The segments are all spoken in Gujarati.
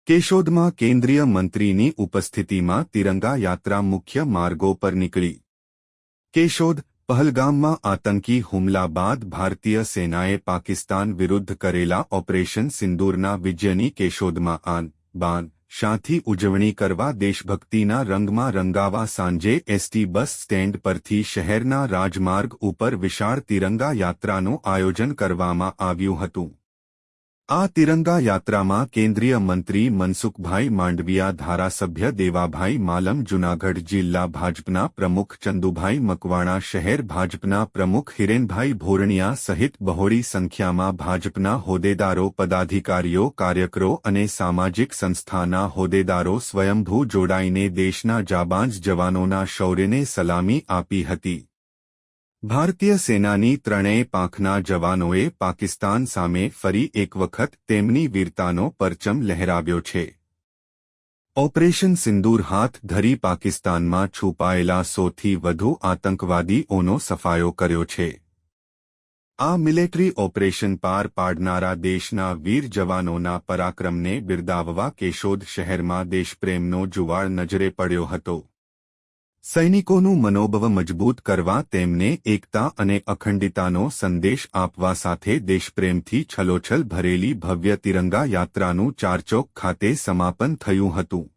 કેશોદમાં કેન્દ્રીય મંત્રીની ઉપસ્થિતિમાં તિરંગા યાત્રા મુખ્ય માર્ગો પર નીકળી। કેશોદ પહલગામમાં આતંકી હુમલા બાદ ભારતીય સેનાએ પાકિસ્તાન વિરુદ્ધ કરેલા ઓપરેશન સિંદૂરના વિજયની કેશોદમાં આન બાન શાનથી ઉજવણી કરવા દેશભક્તિના રંગમાં રંગાવા સાંજે એસટી બસ સ્ટેન્ડ પરથી શહેરના રાજમાર્ગ ઉપર વિશાળ તિરંગા યાત્રાનું આયોજન કરવામાં આવ્યું હતું। આ તિરંગા યાત્રામાં કેન્દ્રીય મંત્રી મનસુખભાઈ માંડવિયા, ધારાસભ્ય દેવાભાઈ માલમ, જૂનાગઢ જિલ્લા ભાજપના પ્રમુખ ચંદુભાઈ મકવાણા, શહેર ભાજપના પ્રમુખ હિરેનભાઈ ભોરણિયા સહિત બહોળી સંખ્યામાં ભાજપના હોદ્દેદારો, પદાધિકારીઓ, કાર્યકરો અને સામાજિક સંસ્થાના હોદ્દેદારો સ્વયંભૂ જોડાઈને દેશના જાબાંજ જવાનોના શૌર્યને સલામી આપી હતી। ભારતીય સેનાની ત્રણેય પાંખના જવાનોએ પાકિસ્તાન સામે ફરી એક વખત તેમની વીરતાનો પરચમ લહેરાવ્યો છે। ઓપરેશન સિંદૂર હાથ ધરી પાકિસ્તાનમાં છુપાયેલા 100થી વધુ આતંકવાદીઓનો સફાયો કર્યો છે। આ મિલિટરી ઓપરેશન પાર પાડનારા દેશના વીર જવાનોના પરાક્રમને બિરદાવવા કેશોદ શહેરમાં દેશપ્રેમનો જુવાળ નજરે પડ્યો હતો। સૈનિકોનું મનોબળ મજબૂત કરવા, તેમને એકતા અને અખંડિતતાનો સંદેશ આપવા સાથે દેશપ્રેમથી છલોછલ ભરેલી ભવ્ય તિરંગા યાત્રાનું ચારચોક ખાતે સમાપન થયું હતું।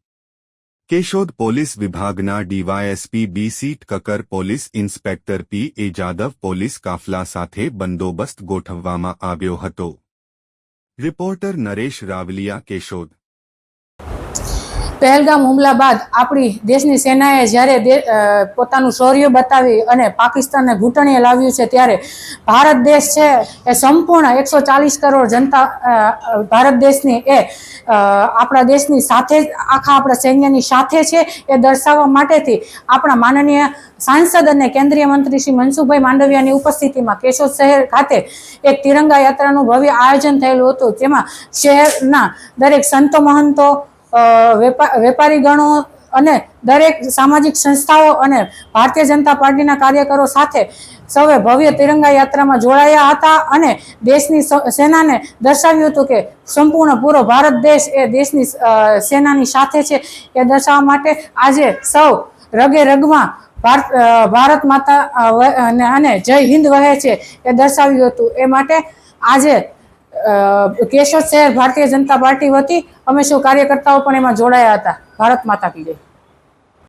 કેશોદ પોલીસ વિભાગના DYSP B C. Thakkar, police inspector P A. Jadav police કાફલા સાથે બંદોબસ્ત ગોઠવવામાં આવ્યો હતો। રિપોર્ટર નરેશ રાવલિયા, કેશોદ। પહેલગામ હુમલા બાદ આપણી દેશની સેનાએ જ્યારે પોતાનું શૌર્ય બતાવી અને પાકિસ્તાનને ઘૂંટણીએ લાવ્યું છે, ત્યારે ભારત દેશ છે એ સંપૂર્ણ 140 કરોડ જનતા ભારત દેશની એ આપણા દેશની સાથે, આખા આપણા સૈન્યની સાથે છે એ દર્શાવવા માટેથી આપણા માનનીય સાંસદ અને કેન્દ્રીય મંત્રી શ્રી મનસુખભાઈ માંડવિયાની ઉપસ્થિતિમાં કેશોદ શહેર ખાતે એક તિરંગા યાત્રાનું ભવ્ય આયોજન થયેલું હતું। જેમાં શહેરના દરેક સંતો, મહંતો, વેપારીગણો અને દરેક સામાજિક સંસ્થાઓ અને ભારતીય જનતા પાર્ટીના કાર્યકરો સાથે સૌએ ભવ્ય તિરંગા યાત્રામાં જોડાયા હતા અને દેશની સેનાને દર્શાવ્યું હતું કે સંપૂર્ણ પૂરો ભારત દેશ એ દેશની સેનાની સાથે છે એ દર્શાવવા માટે આજે સૌ રગે રગમાં ભારત માતા અને જય હિન્દ વહે છે એ દર્શાવ્યું હતું। એ માટે આજે કેશોદ શહેર ભારતીય જનતા પાર્ટી વતી અમે સૌ કાર્યકર્તાઓ પણ એમાં જોડાયા હતા। ભારત માતા કી જય।